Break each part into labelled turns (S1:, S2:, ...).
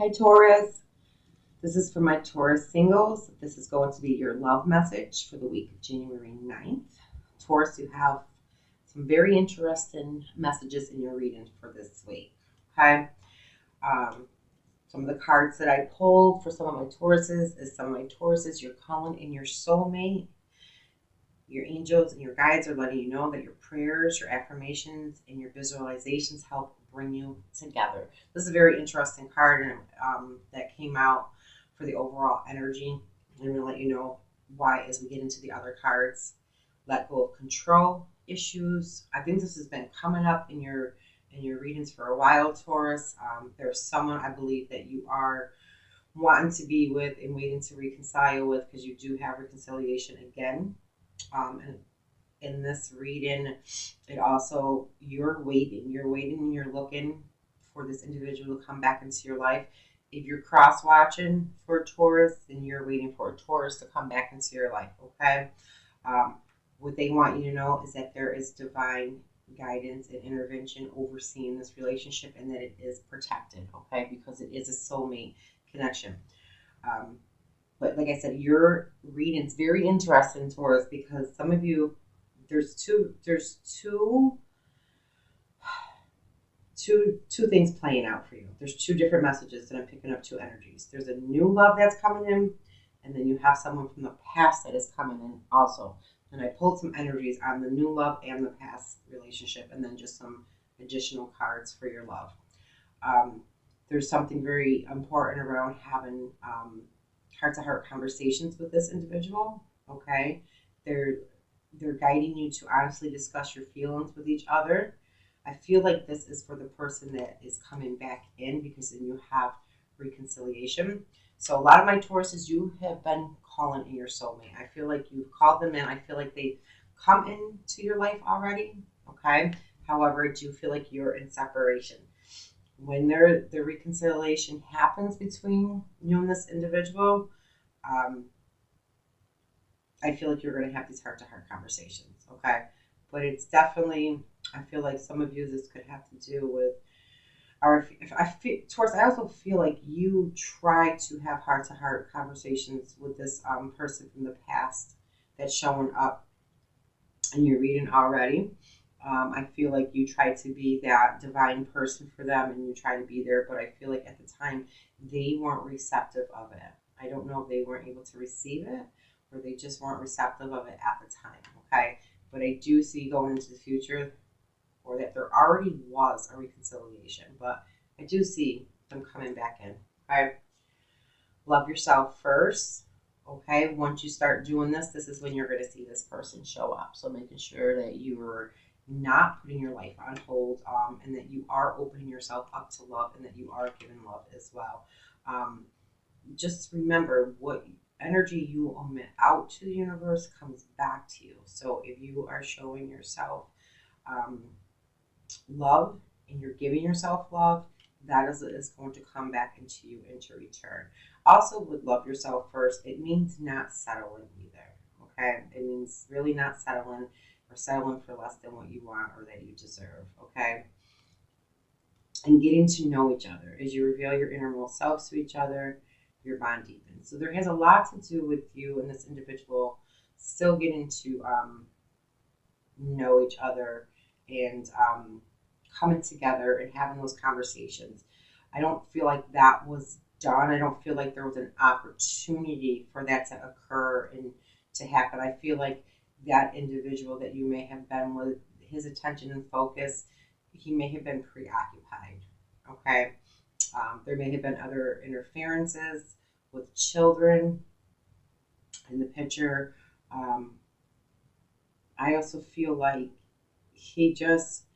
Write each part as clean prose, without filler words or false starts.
S1: Hi, Taurus. This is for my Taurus singles. This is going to be your love message for the week of January 9th. Taurus, you have some very interesting messages in your reading for this week. Okay. Um, some of the cards that I pulled for some of my Tauruses is some of my Tauruses, you're calling in your soulmate. Your angels and your guides are letting you know that your prayers, your affirmations, and your visualizations help bring you together. This is a very interesting card and that came out for the overall energy. I'm going to let you know why as we get into the other cards. Let go of control issues. I think this has been coming up in your readings for a while, Taurus. There's someone I believe that you are wanting to be with and waiting to reconcile with, because you do have reconciliation again. And in this reading, it also, you're waiting and you're looking for this individual to come back into your life. If you're cross watching for a Taurus, then you're waiting for a Taurus to come back into your life. Okay. What they want you to know is that there is divine guidance and intervention overseeing this relationship, and that it is protected. Okay, because it is a soulmate connection. But like I said, your reading's very interesting, Taurus, because some of you, there's two things playing out for you. There's two different messages that I'm picking up, two energies. There's a new love that's coming in, and then you have someone from the past that is coming in also. And I pulled some energies on the new love and the past relationship, and then just some additional cards for your love. There's something very important around having heart-to-heart conversations with this individual. Okay, they're guiding you to honestly discuss your feelings with each other. I feel like this is for the person that is coming back in, because then you have reconciliation. So a lot of my Tauruses, you have been calling in your soulmate. I feel like you've called them in. I feel like they've come into your life already. Okay. However, I do feel like you're in separation. When the reconciliation happens between you and this individual, I feel like you're going to have these heart-to-heart conversations. Okay. But it's definitely, I feel like some of you, this could have to do with, or if I feel, Taurus, I also feel like you try to have heart-to-heart conversations with this person from the past that's showing up in your reading already. I feel like you try to be that divine person for them, and you try to be there, but I feel like at the time they weren't receptive of it. I don't know if they weren't able to receive it, or they just weren't receptive of it at the time. Okay, but I do see going into the future, or that there already was a reconciliation, but I do see them coming back in. Okay, love yourself first. Okay, once you start doing this, this is when you're going to see this person show up. So making sure that you're not putting your life on hold, and that you are opening yourself up to love, and that you are giving love as well. Just remember, what energy you emit out to the universe comes back to you. So if you are showing yourself love, and you're giving yourself love, that is going to come back into you into return. Also, with love yourself first, it means not settling either. Okay, it means really not settling, or settling for less than what you want or that you deserve. Okay, and getting to know each other as you reveal your innermost selves to each other, your bond deepens. So there has a lot to do with you and this individual still getting to know each other, and coming together and having those conversations. I don't feel like that was done. I don't feel like there was an opportunity for that to occur and to happen. I feel like that individual that you may have been with, his attention and focus, he may have been preoccupied. Okay. There may have been other interferences with children in the picture. I also feel like he just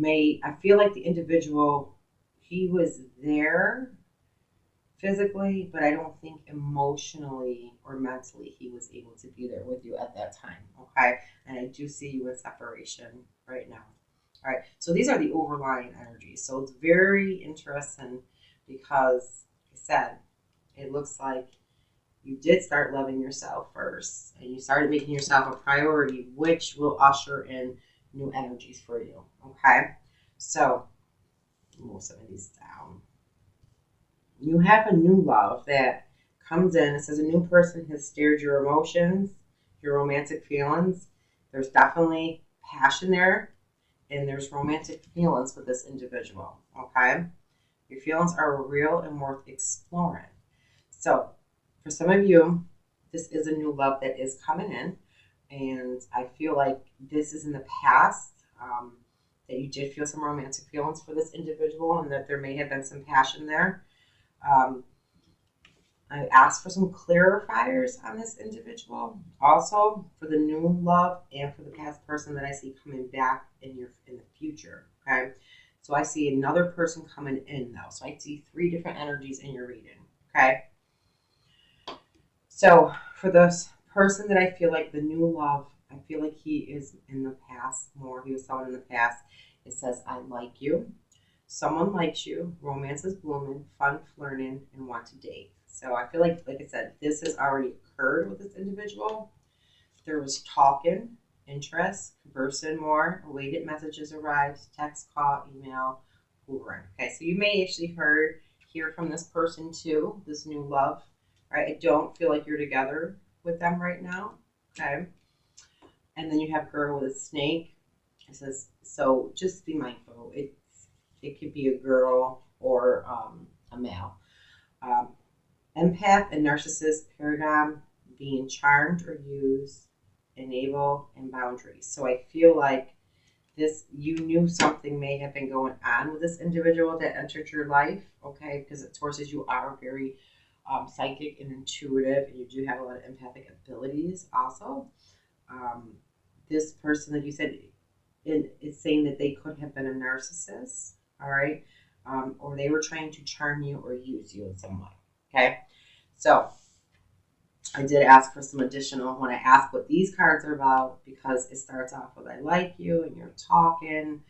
S1: I feel like the individual, he was there physically, but I don't think emotionally or mentally he was able to be there with you at that time. Okay. And I do see you in separation right now. All right. So these are the overlying energies. So it's very interesting because, like I said, it looks like you did start loving yourself first, and you started making yourself a priority, which will usher in new energies for you. Okay. So move some of these down. you have a new love that comes in. It says a new person has stirred your emotions, your romantic feelings. There's definitely passion there, and there's romantic feelings with this individual. Okay, your feelings are real and worth exploring. So, for some of you, this is a new love that is coming in, and I feel like this is in the past. That you did feel some romantic feelings for this individual, and that there may have been some passion there. Um, I asked for some clarifiers on this individual, also for the new love and for the past person that I see coming back in the future. Okay, so I see another person coming in though. So I see three different energies in your reading. Okay, so for this person that I feel like the new love, I feel like he is in the past more. He was someone in the past. It says I like you. Someone likes you, romance is blooming, fun flirting, and want to date. So I feel like I said, this has already occurred with this individual. There was talking, interest, conversing more, awaited messages arrived, text, call, email, hoovering. Okay, so you may actually hear from this person too, this new love. Right? I don't feel like you're together with them right now. Okay. And then you have girl with a snake. It says, so just be mindful. It could be a girl or a male. Um, Empath and narcissist paradigm, being charmed or used, enable, and boundaries. So I feel like this, you knew something may have been going on with this individual that entered your life, okay? Because it forces you are very psychic and intuitive, and you do have a lot of empathic abilities also. Um, this person that you said is saying that they could have been a narcissist, all right? Or they were trying to charm you or use you in some way, okay? So I did ask for some additional when I asked what these cards are about, because it starts off with I like you and you're talking.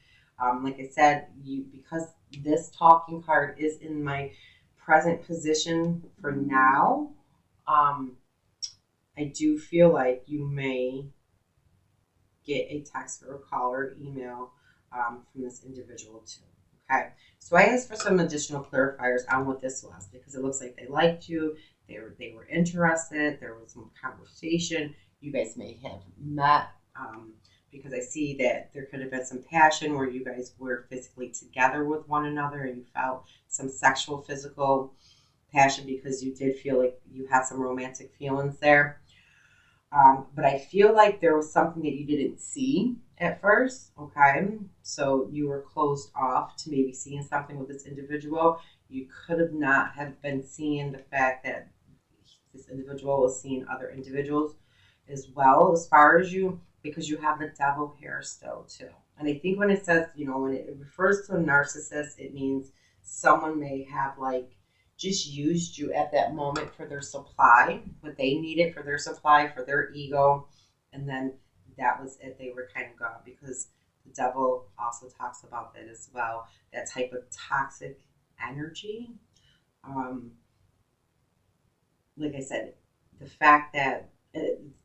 S1: Like I said, because this talking card is in my present position for now, I do feel like you may get a text or a call or email from this individual too. Okay, so I asked for some additional clarifiers on what this was, because it looks like they liked you, they were interested, there was some conversation, you guys may have met, because I see that there could have been some passion where you guys were physically together with one another and you felt some sexual, physical passion because you did feel like you had some romantic feelings there. But I feel like there was something that you didn't see at first, okay? So you were closed off to maybe seeing something with this individual. You could have not have been seeing the fact that this individual was seeing other individuals as well as far as you, because you have the devil here still too. And I think when it says, when it refers to a narcissist, it means someone may have like just used you at that moment for their supply, what they needed for their supply, for their ego, and then that was it. They were kind of gone, because the devil also talks about that as well, that type of toxic energy. Like I said, the fact that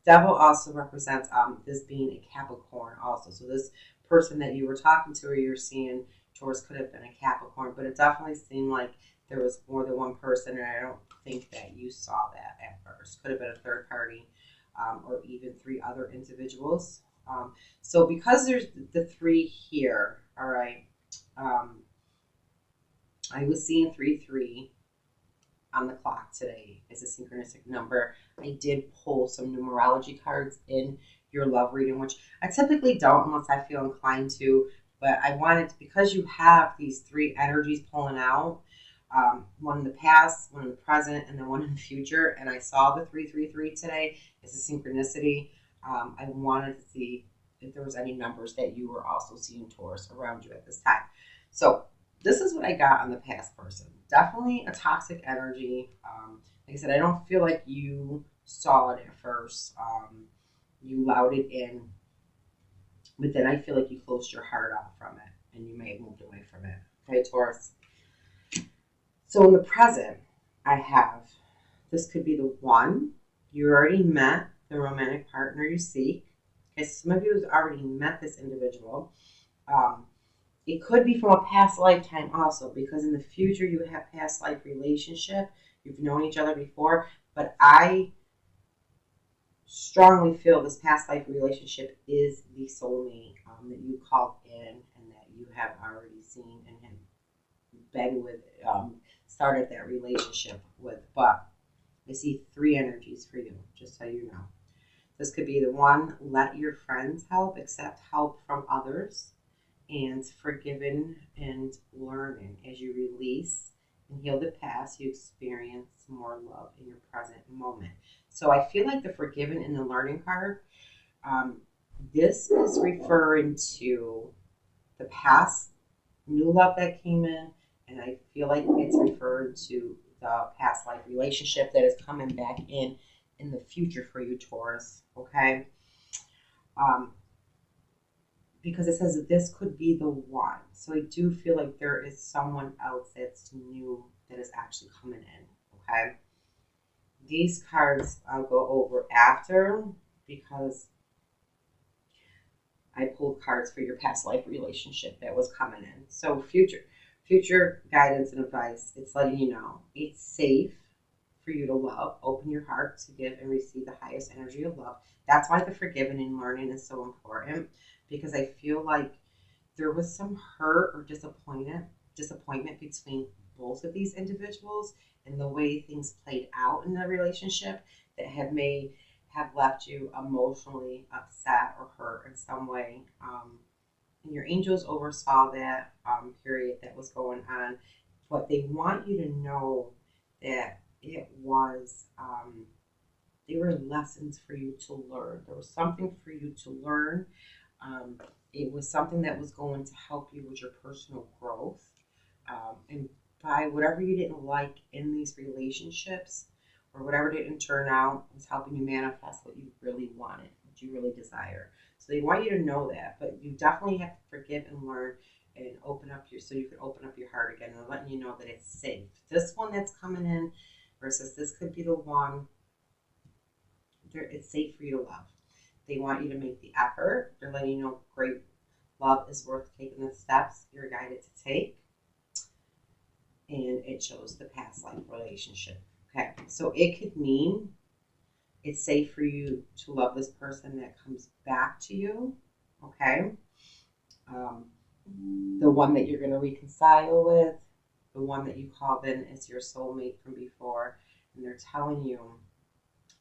S1: devil also represents this being a Capricorn also. So this person that you were talking to or you're seeing, Taurus, could have been a Capricorn, but it definitely seemed like there was more than one person, and I don't think that you saw that at first. Could have been a third party, or even three other individuals. So because there's the three here, all right, I was seeing 3-3 on the clock today as a synchronistic number. I did pull some numerology cards in your love reading, which I typically don't unless I feel inclined to, but I wanted to, because you have these three energies pulling out, one in the past, one in the present, and then one in the future. And I saw the 333 today as a synchronicity. I wanted to see if there was any numbers that you were also seeing, Taurus, around you at this time. So this is what I got on the past person. Definitely a toxic energy. Like I said, I don't feel like you saw it at first. You allowed it in, but then I feel like you closed your heart off from it and you may have moved away from it. Okay, Taurus. So in the present, I have, this could be the one. You already met the romantic partner you seek. Okay, some of you have already met this individual. It could be from a past lifetime also, because in the future you have past life relationship. You've known each other before, but I strongly feel this past life relationship is the soulmate that you called in and that you have already seen and have been with, started that relationship with. But I see three energies for you, just so you know. This could be the one, let your friends help, accept help from others, and forgiven and learning. As you release and heal the past, you experience more love in your present moment. So I feel like the forgiven and the learning card, um, this is referring to the past new love that came in, and I feel like it's referred to the past life relationship that is coming back in the future for you, Taurus. Okay. Um, because it says that this could be the one. So I do feel like there is someone else that's new that is actually coming in. Okay. These cards I'll go over after because I pulled cards for your past life relationship that was coming in. So future guidance and advice. It's letting you know it's safe for you to love. Open your heart to give and receive the highest energy of love. That's why the forgiving and learning is so important, because I feel like there was some hurt or disappointment between both of these individuals and the way things played out in the relationship that have left you emotionally upset or hurt in some way. And your angels oversaw that period that was going on, but they want you to know that it was they were lessons for you to learn. There was something for you to learn. It was something that was going to help you with your personal growth. And by whatever you didn't like in these relationships or whatever didn't turn out, was helping you manifest what you really wanted, what you really desire. So they want you to know that, but you definitely have to forgive and learn and open up so you can open up your heart again and letting you know that it's safe. This one that's coming in versus this could be the one. It's safe for you to love. They want you to make the effort. They're letting you know great love is worth taking the steps you're guided to take. And it shows the past life relationship. Okay, so it could mean it's safe for you to love this person that comes back to you. Okay, the one that you're going to reconcile with, the one that you called in as your soulmate from before, and they're telling you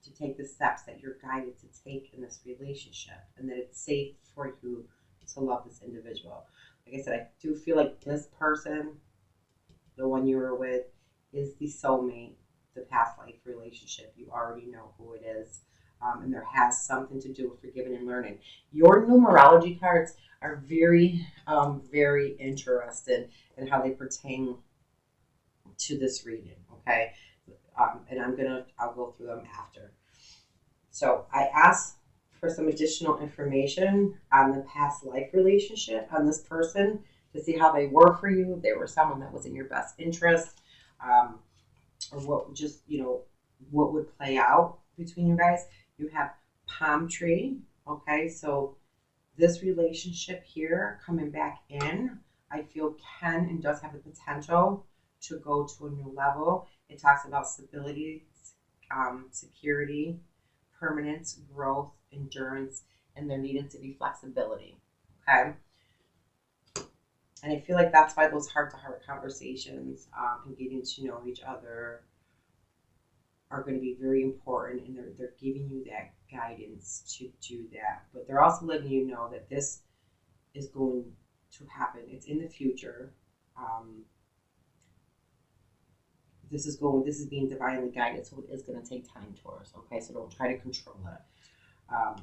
S1: to take the steps that you're guided to take in this relationship, and that it's safe for you to love this individual. Like I said, I do feel like this person, the one you were with, is the soulmate, the past life relationship. You already know who it is. And there has something to do with forgiving and learning. Your numerology cards are very, very interested in how they pertain to this reading. Okay, and I'll go through them after. So I asked for some additional information on the past life relationship on this person to see how they were for you, if they were someone that was in your best interest, or what would play out between you guys. You have palm tree. Okay, so this relationship here coming back in, I feel can and does have the potential to go to a new level. It talks about stability, security, permanence, growth, endurance, and there needed to be flexibility. Okay. And I feel like that's why those heart-to-heart conversations and getting to know each other are going to be very important, and they're giving you that guidance to do that. But they're also letting you know that this is going to happen. It's in the future. This is being divinely guided, so it is going to take time, Taurus. Okay, so don't try to control it.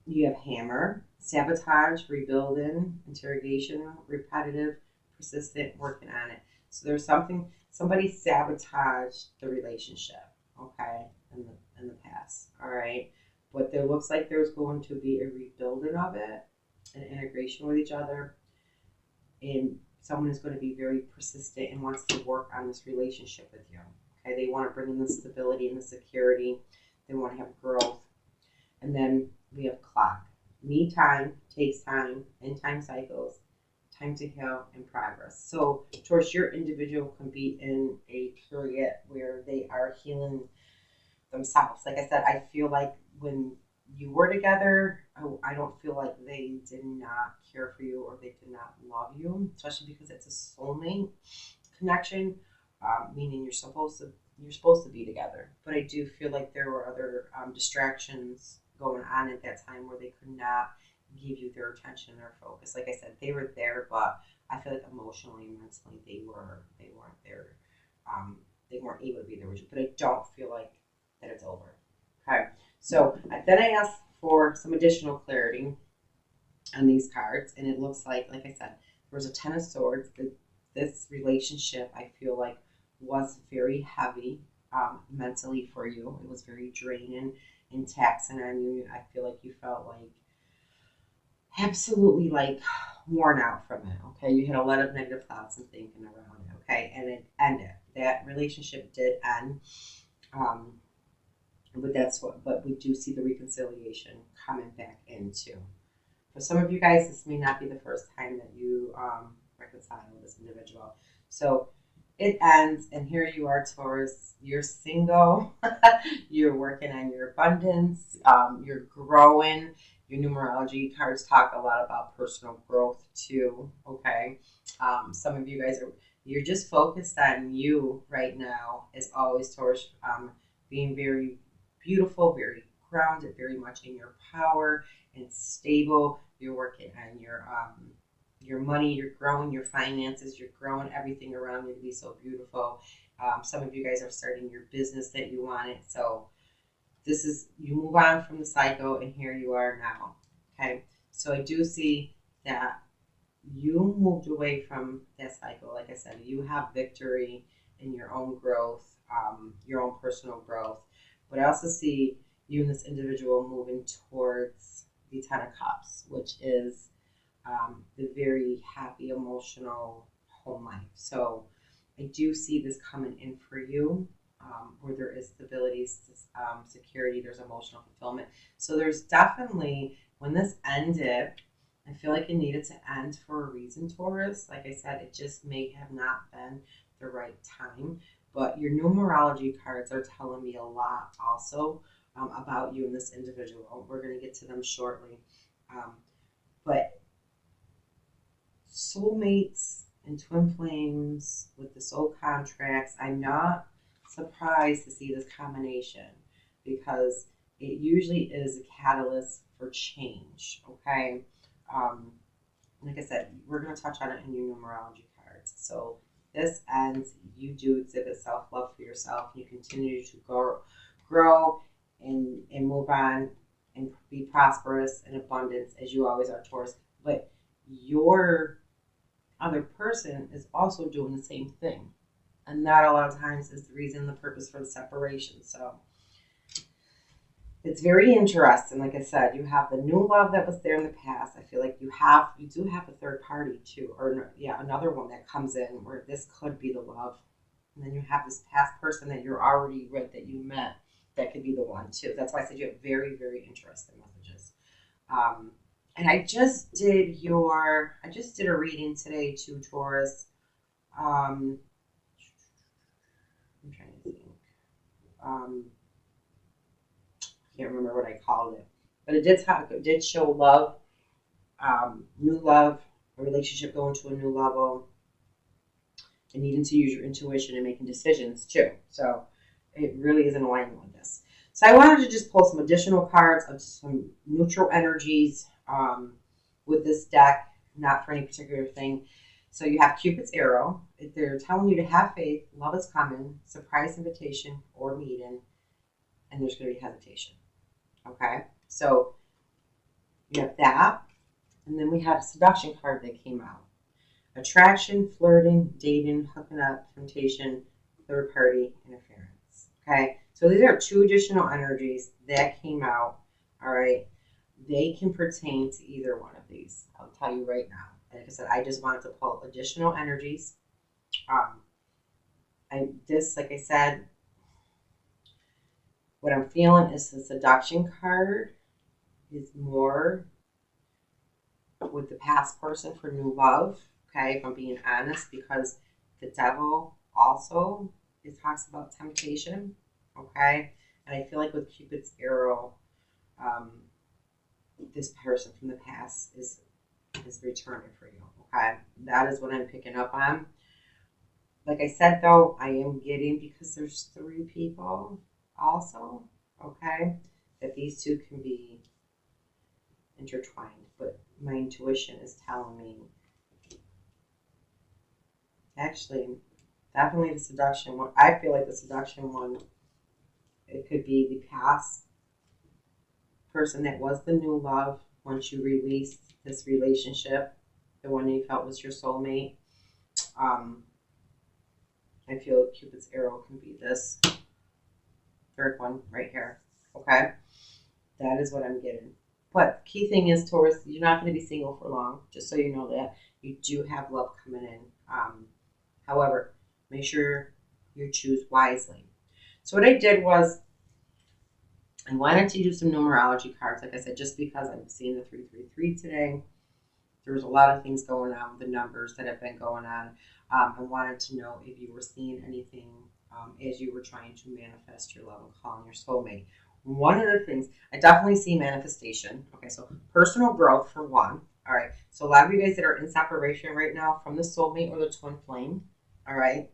S1: You have hammer, sabotage, rebuilding, interrogation, repetitive, persistent, working on it. So there's somebody sabotaged the relationship, okay, in the past, all right. But there looks like there's going to be a rebuilding of it, an integration with each other, and someone is going to be very persistent and wants to work on this relationship with you. Okay, they want to bring in the stability and the security. They want to have growth. And then we have clock. Me time takes time, and time cycles. time to heal and progress. So, Taurus, your individual can be in a period where they are healing themselves. Like I said, I feel like when you were together, I don't feel like they did not care for you or they did not love you, especially because it's a soulmate connection, meaning you're supposed to be together. But I do feel like there were other distractions going on at that time where they could not give you their attention, their focus. Like I said, they were there, but I feel like emotionally and mentally they weren't there. They weren't able to be there with you. But I don't feel like that it's over. Okay. So then I asked for some additional clarity on these cards, and it looks like I said, there was a Ten of Swords. This relationship, I feel like, was very heavy mentally for you. It was very draining and taxing on you. I feel like you felt like absolutely like worn out from it. Okay, you had a lot of negative thoughts and thinking around it. Okay, and it ended. That relationship did end. But we do see the reconciliation coming back into. For some of you guys, this may not be the first time that you reconcile with this individual. So it ends, and here you are, Taurus. You're single. You're working on your abundance. You're growing. Your numerology cards talk a lot about personal growth too. Okay. Some of you guys you're just focused on you right now, as always, Taurus. Being very beautiful, very grounded, very much in your power and stable. You're working on your money, you're growing your finances, you're growing everything around you to be so beautiful. Some of you guys are starting your business that you wanted. So this is, you move on from the cycle, and here you are now. Okay, so I do see that you moved away from that cycle. Like I said, you have victory in your own growth, your own personal growth. But I also see you and this individual moving towards the Ten of Cups, which is the very happy, emotional home life. So I do see this coming in for you, where there is stability, security, there's emotional fulfillment. So there's definitely, when this ended, I feel like it needed to end for a reason, Taurus. Like I said, it just may have not been the right time. But your numerology cards are telling me a lot also about you and this individual. We're going to get to them shortly. But soulmates and twin flames with the soul contracts, I'm not surprised to see this combination, because it usually is a catalyst for change. Okay. Like I said, we're going to touch on it in your numerology cards. So this ends, you do exhibit self-love for yourself. You continue to grow and move on and be prosperous and abundance, as you always are, Taurus. But your other person is also doing the same thing. And that a lot of times is the reason, the purpose for the separation. So it's very interesting. Like I said, you have the new love that was there in the past. I feel like you do have a third party too, or another one that comes in where this could be the love. And then you have this past person that you're already with, that you met, that could be the one too. That's why I said you have very, very interesting messages. And I just did a reading today too, Taurus. I'm trying to think. Can't remember what I called it, but it did show love, new love, a relationship going to a new level, and needing to use your intuition and making decisions too. So it really is in alignment with this. So I wanted to just pull some additional cards of some neutral energies with this deck, not for any particular thing. So you have Cupid's arrow. They're telling you to have faith, love is coming, surprise invitation or meeting, and there's going to be hesitation. Okay, so you have that, and then we have a seduction card that came out. Attraction, flirting, dating, hooking up, temptation, third party interference. Okay, so these are two additional energies that came out. All right, they can pertain to either one of these. I'll tell you right now. Like I said, I just wanted to pull additional energies. Like I said, what I'm feeling is the seduction card is more with the past person for new love. okay, if I'm being honest, because the devil also, it talks about temptation, okay? And I feel like with Cupid's arrow, um, this person from the past is returning for you, okay? That is what I'm picking up on. Like I said, though, I am getting, because there's 3 people also, okay, that these two can be intertwined. But my intuition is telling me, actually, definitely the seduction one. I feel like the seduction one, it could be the past person that was the new love once you released this relationship, the one you felt was your soulmate. I feel Cupid's arrow can be this third one right here. Okay, that is what I'm getting. But the key thing is, Taurus, you're not going to be single for long. Just so you know that you do have love coming in. However, make sure you choose wisely. So what I did was, I wanted to do some numerology cards, like I said, just because I'm seeing the 333 today. There's a lot of things going on with the numbers that have been going on. I wanted to know if you were seeing anything as you were trying to manifest your love and calling your soulmate. One of the things, I definitely see manifestation. Okay, so personal growth for one. All right, so a lot of you guys that are in separation right now from the soulmate or the twin flame, all right,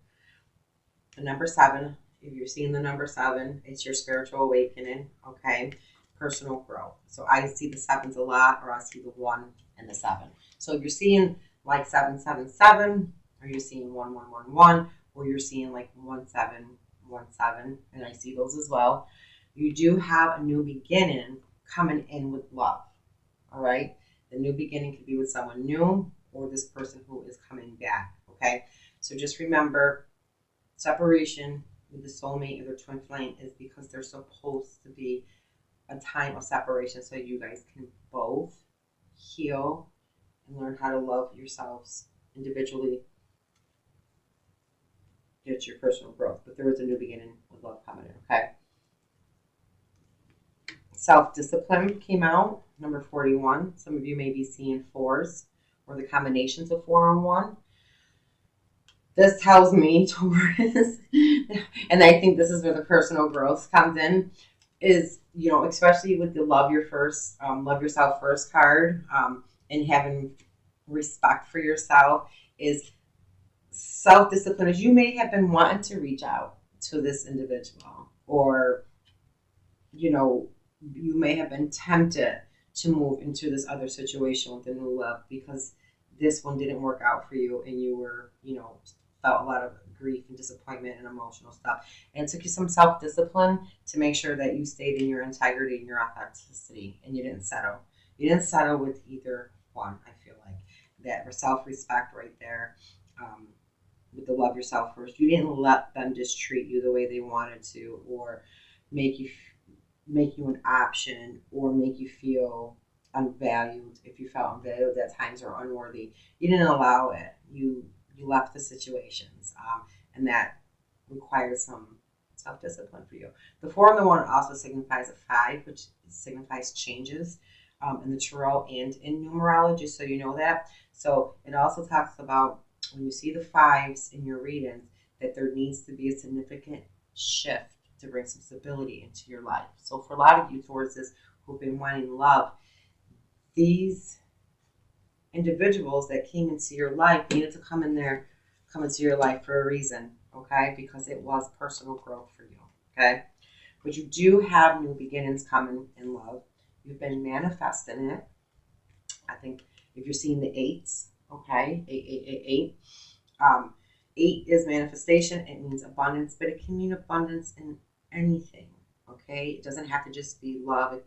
S1: the number 7, if you're seeing the number 7, it's your spiritual awakening, okay, personal growth. So I see the 7s a lot, or I see the 1 and the 7. So if you're seeing like 777, or you're seeing 1111, or you're seeing like 1717, and I see those as well, you do have a new beginning coming in with love. All right, the new beginning could be with someone new, or this person who is coming back. Okay, so just remember, separation with the soulmate or the twin flame is because there's supposed to be a time of separation so you guys can both heal and learn how to love yourselves individually. Get your personal growth, but there is a new beginning with love coming in. Okay, self-discipline came out, number 41. Some of you may be seeing 4s or the combinations of 4 and 1. This tells me, Taurus, and I think this is where the personal growth comes in, is, you know, especially with the love yourself first card, and having respect for yourself, is self-discipline. As you may have been wanting to reach out to this individual, or, you know, you may have been tempted to move into this other situation with the new love because this one didn't work out for you, and you were, you know, felt a lot of grief and disappointment and emotional stuff. And it took you some self-discipline to make sure that you stayed in your integrity and your authenticity, and you didn't settle. You didn't settle with either one. I feel like that self-respect right there, with the love yourself first. You didn't let them just treat you the way they wanted to, or make you an option, or make you feel unvalued. If you felt unvalued at times or unworthy, you didn't allow it. You left the situations, and that requires some self-discipline for you. The 4 and the 1 also signifies a 5, which signifies changes in the tarot and in numerology, so you know that. So it also talks about, when you see the 5s in your readings, that there needs to be a significant shift to bring some stability into your life. So for a lot of you Tauruses who've been wanting love, these individuals that came into your life needed to come into your life for a reason, okay? Because it was personal growth for you, okay? But you do have new beginnings coming in love. You've been manifesting it. I think if you're seeing the 8s, okay, 8. 8 is manifestation. It means abundance, but it can mean abundance in anything, okay? It doesn't have to just be love,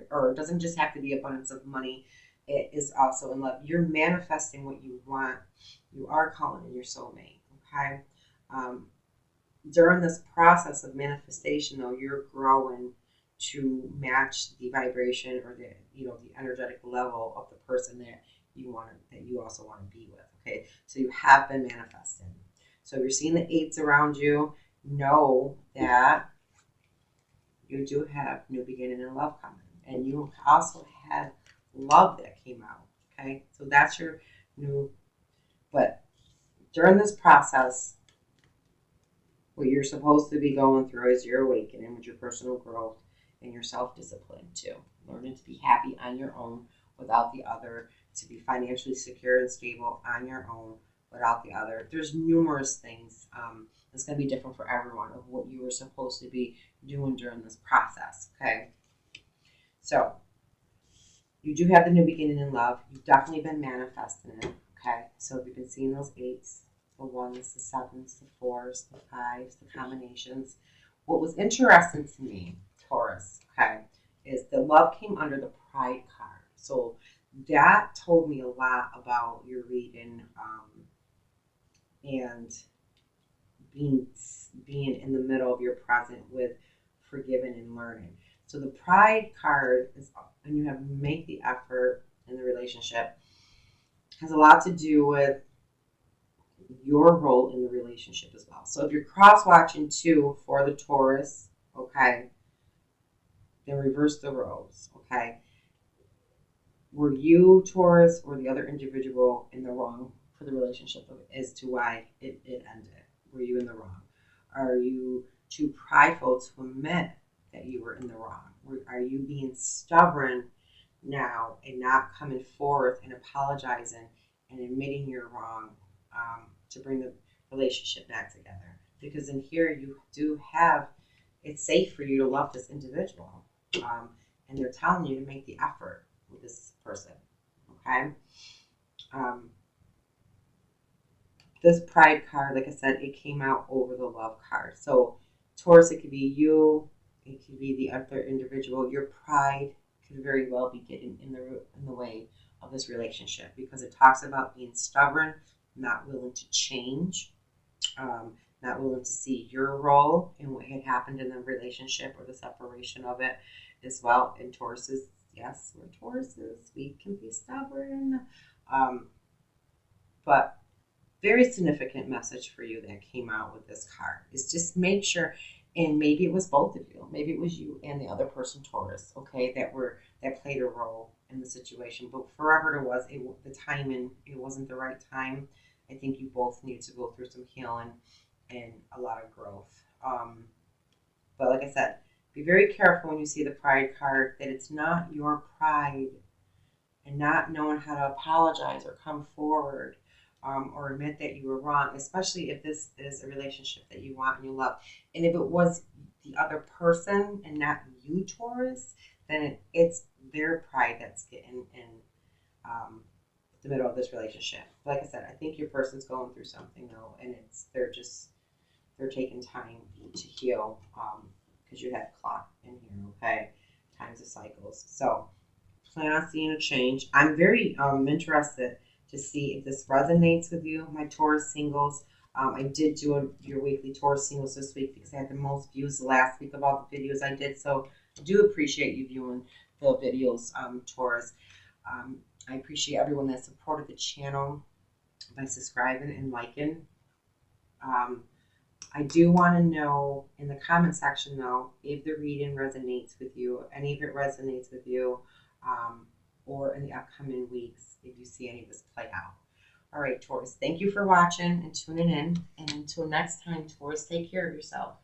S1: or it doesn't just have to be abundance of money. It is also in love. You're manifesting what you want. You are calling in your soulmate, okay? During this process of manifestation, though, you're growing to match the vibration, or the, you know, the energetic level of the person that you also want to be with, okay? So you have been manifesting. So if you're seeing the 8s around you, know that you do have new beginning and love coming, and you also had love that came out, okay? So that's your new But during this process, what you're supposed to be going through is your awakening with your personal growth and your self-discipline too. Learning to be happy on your own without the other, to be financially secure and stable on your own without the other. There's numerous things that's going to be different for everyone of what you were supposed to be doing during this process, okay? So you do have the new beginning in love. You've definitely been manifesting it, okay? So if you've been seeing those 8s, the 1s, the 7s, the 4s, the 5s, the combinations. What was interesting to me, Taurus, okay, is the love came under the pride card. So that told me a lot about your reading and being in the middle of your present with forgiving and learning. So the pride card is, and you have to make the effort in the relationship, has a lot to do with your role in the relationship as well. So if you're cross-watching 2 for the Taurus, okay, then reverse the roles, okay? Were you, Taurus, or the other individual in the wrong for the relationship as to why it ended? Were you in the wrong? Are you too prideful to admit that you were in the wrong? Are you being stubborn now and not coming forth and apologizing and admitting you're wrong to bring the relationship back together? Because in here you do have, it's safe for you to love this individual, and they're telling you to make the effort with this person, okay? This pride card, like I said, it came out over the love card. So Taurus, it could be you, it could be the other individual. Your pride could very well be getting in the way of this relationship, because it talks about being stubborn, not willing to change, not willing to see your role in what had happened in the relationship or the separation of it as well. And Tauruses, yes, we're Tauruses, we can be stubborn, but very significant message for you that came out with this card is just make sure, and maybe it was both of you, maybe it was you and the other person, Taurus, okay, that played a role in the situation. But wherever it was, the timing, it wasn't the right time. I think you both need to go through some healing and a lot of growth. But like I said, be very careful when you see the pride card, that it's not your pride and not knowing how to apologize or come forward, or admit that you were wrong, especially if this is a relationship that you want and you love. And if it was the other person and not you, Taurus, then it's their pride that's getting in the middle of this relationship. Like I said, I think your person's going through something though, and they're taking time to heal, because you have clock in here, okay? Times of cycles. So plan on seeing a change. I'm very interested to see if this resonates with you, my Taurus singles. I did do your weekly Taurus singles this week because I had the most views last week of all the videos I did. So I do appreciate you viewing the videos, Taurus. I appreciate everyone that supported the channel by subscribing and liking. I do want to know in the comment section though, if the reading resonates with you, any of it resonates with you, or in the upcoming weeks, if you see any of this play out. All right, Taurus, thank you for watching and tuning in. And until next time, Taurus, take care of yourself.